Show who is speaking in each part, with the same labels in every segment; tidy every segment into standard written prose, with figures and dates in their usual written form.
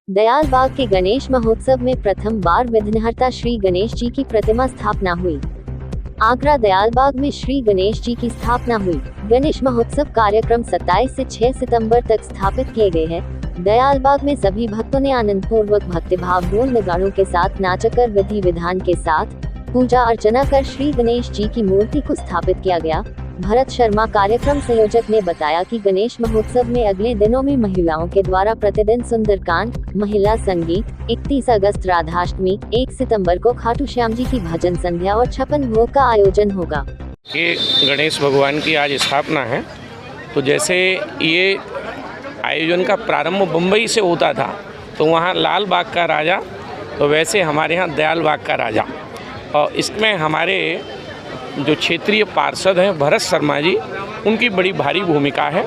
Speaker 1: दयालबाग के गणेश महोत्सव में प्रथम बार विघ्नहर्ता श्री गणेश जी की प्रतिमा स्थापना हुई। आगरा दयालबाग में श्री गणेश जी की स्थापना हुई। गणेश महोत्सव कार्यक्रम 27 से 6 सितंबर तक स्थापित किए गए हैं। दयालबाग में सभी भक्तों ने आनंद पूर्वक भक्तिभाव ढोल नगाड़ों के साथ नाचकर विधि विधान के साथ पूजा अर्चना कर श्री गणेश जी की मूर्ति को स्थापित किया गया। भरत शर्मा कार्यक्रम संयोजक ने बताया कि गणेश महोत्सव में अगले दिनों में महिलाओं के द्वारा प्रतिदिन सुंदरकांड, महिला संगीत, 31 अगस्त राधाष्टमी, 1 सितंबर को खाटू श्याम जी की भजन संध्या और 56 भोग का आयोजन होगा।
Speaker 2: ये गणेश भगवान की आज स्थापना है। तो जैसे ये आयोजन का प्रारंभ मुंबई से होता था तो वहाँ लाल बाग का राजा, तो वैसे हमारे यहाँ दयालबाग का राजा, और इसमें हमारे जो क्षेत्रीय पार्षद हैं भरत शर्मा जी, उनकी बड़ी भारी भूमिका है।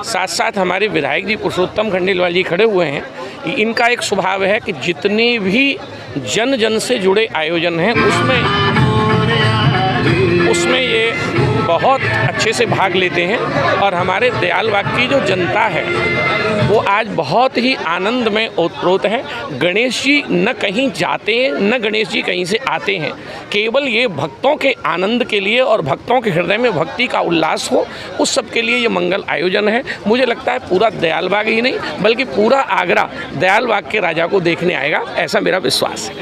Speaker 2: साथ साथ हमारे विधायक जी पुरुषोत्तम खंडेलवाल जी खड़े हुए हैं। इनका एक स्वभाव है कि जितने भी जन जन से जुड़े आयोजन हैं उसमें ये बहुत अच्छे से भाग लेते हैं। और हमारे दयालबाग की जो जनता है वो आज बहुत ही आनंद में ओतप्रोत है। गणेश जी न कहीं जाते हैं, न गणेश जी कहीं से आते हैं। केवल ये भक्तों के आनंद के लिए और भक्तों के हृदय में भक्ति का उल्लास हो, उस सब के लिए ये मंगल आयोजन है। मुझे लगता है पूरा दयालबाग ही नहीं बल्कि पूरा आगरा दयालबाग के राजा को देखने आएगा, ऐसा मेरा विश्वास है।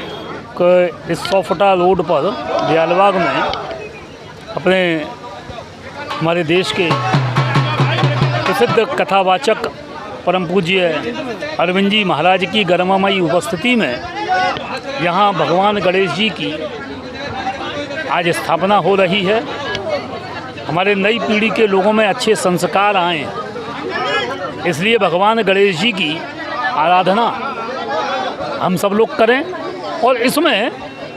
Speaker 3: इस 100 फुटा रोड पर दयालबाग में अपने हमारे देश के प्रसिद्ध कथावाचक परम पूज्य अरविंद जी महाराज की गरिमामयी उपस्थिति में यहाँ भगवान गणेश जी की आज स्थापना हो रही है। हमारे नई पीढ़ी के लोगों में अच्छे संस्कार आएँ, इसलिए भगवान गणेश जी की आराधना हम सब लोग करें और इसमें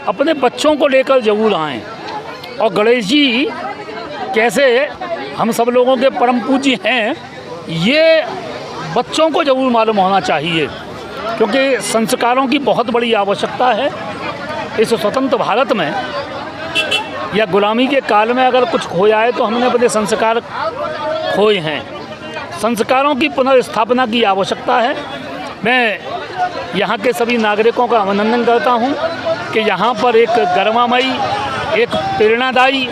Speaker 3: अपने बच्चों को लेकर जरूर आएँ। और गणेश जी कैसे हम सब लोगों के परम पूज्य हैं, ये बच्चों को जरूर मालूम होना चाहिए, क्योंकि संस्कारों की बहुत बड़ी आवश्यकता है। इस स्वतंत्र भारत में या गुलामी के काल में अगर कुछ खो जाए तो हमने अपने संस्कार खोए हैं। संस्कारों की पुनर्स्थापना की आवश्यकता है। मैं यहाँ के सभी नागरिकों का अभिनंदन करता हूँ कि यहाँ पर एक गरिमामयी, एक प्रेरणादायी,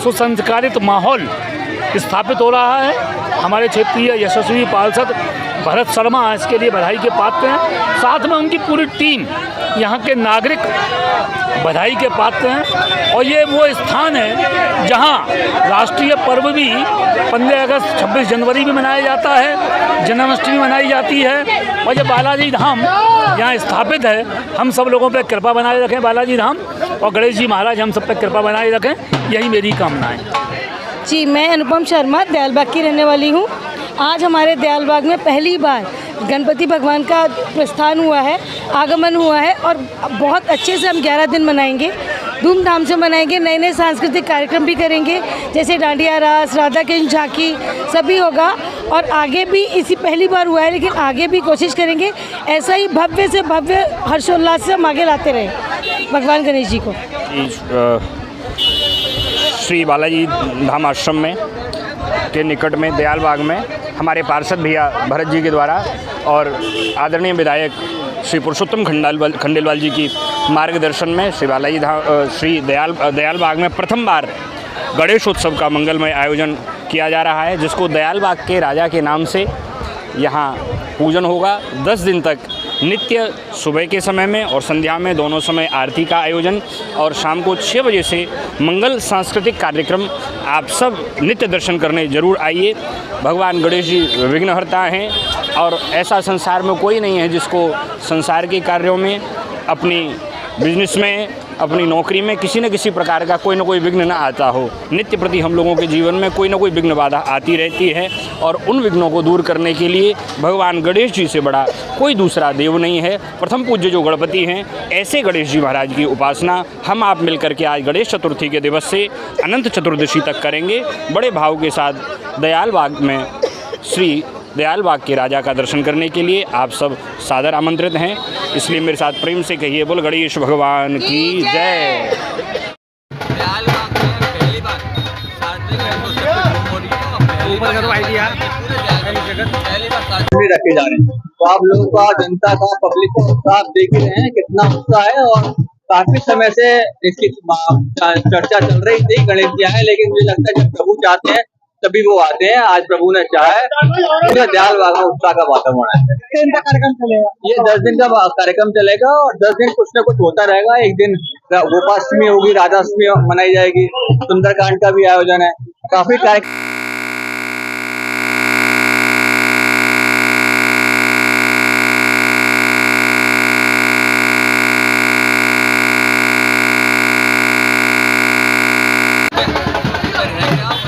Speaker 3: सुसंस्कारित माहौल स्थापित हो रहा है। हमारे क्षेत्रीय यशस्वी पार्षद भरत शर्मा इसके लिए बधाई के पात्र हैं। साथ में उनकी पूरी टीम, यहाँ के नागरिक बधाई के पात्र हैं। और ये वो स्थान है जहाँ राष्ट्रीय पर्व भी 15 अगस्त 26 जनवरी में मनाया जाता है, जन्माष्टमी मनाई जाती है। और ये बालाजी धाम यहाँ स्थापित है। हम सब लोगों पर कृपा बनाए रखें बालाजी धाम, और गणेश जी महाराज हम सब पर कृपा बनाए रखें, यही मेरी कामना है।
Speaker 4: जी, मैं अनुपम शर्मा दयालबाग की रहने वाली हूँ। आज हमारे दयालबाग में पहली बार गणपति भगवान का प्रस्थान हुआ है, आगमन हुआ है, और बहुत अच्छे से हम 11 दिन मनाएंगे, धूमधाम से मनाएंगे। नए नए सांस्कृतिक कार्यक्रम भी करेंगे, जैसे डांडिया रास, राधा कृष्ण झांकी, सभी होगा। और आगे भी इसी पहली बार हुआ है, लेकिन आगे भी कोशिश करेंगे ऐसा ही भव्य से भव्य हर्षोल्लास से हम आगे लाते रहें भगवान गणेश जी को।
Speaker 5: श्री बालाजी धाम आश्रम में के निकट में दयालबाग में हमारे पार्षद भैया भरत जी के द्वारा और आदरणीय विधायक श्री पुरुषोत्तम खंडेलवाल जी की मार्गदर्शन में श्री दयालबाग में प्रथम बार गणेशोत्सव का मंगलमय आयोजन किया जा रहा है, जिसको दयालबाग के राजा के नाम से यहाँ पूजन होगा। 10 दिन तक नित्य सुबह के समय में और संध्या में दोनों समय आरती का आयोजन, और शाम को 6 बजे से मंगल सांस्कृतिक कार्यक्रम। आप सब नित्य दर्शन करने जरूर आइए। भगवान गणेश जी विघ्नहर्ता हैं, और ऐसा संसार में कोई नहीं है जिसको संसार के कार्यों में, अपनी बिजनेस में, अपनी नौकरी में किसी न किसी प्रकार का कोई ना कोई विघ्न न आता हो। नित्य प्रति हम लोगों के जीवन में कोई ना कोई विघ्न बाधा आती रहती है, और उन विघ्नों को दूर करने के लिए भगवान गणेश जी से बड़ा कोई दूसरा देव नहीं है। प्रथम पूज्य जो गणपति हैं, ऐसे गणेश जी महाराज की उपासना हम आप मिलकर के आज गणेश चतुर्थी के दिवस से अनंत चतुर्दशी तक करेंगे। बड़े भाव के साथ दयालबाग में श्री दयालबाग के राजा का दर्शन करने के लिए आप सब सादर आमंत्रित हैं। इसलिए मेरे साथ प्रेम से कहिए, बोल गणेश भगवान की जय।
Speaker 6: दयालबाग में पहली बार सार्वजनिक गणेशोत्सव की धूम हो रही है, और पहली भी रखे जा रहे हैं। तो आप लोगों का, जनता का, पब्लिक का उत्साह देख ही रहे हैं कितना उत्साह है। और काफी समय से इसकी चर्चा चल रही थी गणेश जी आए, लेकिन मुझे लगता है जब प्रभु चाहते हैं तभी वो आते हैं। आज प्रभु ने चाहा है, पूरे दयालबाग में उत्साह का वातावरण है। कार्यक्रम चलेगा, ये 10 दिन का कार्यक्रम चलेगा और 10 दिन कुछ न कुछ होता रहेगा। एक दिन गोपाष्टमी होगी, राधाष्टमी मनाई जाएगी, सुंदरकांड का भी आयोजन है, काफी कार्यक्रम।
Speaker 7: रहेंगे आप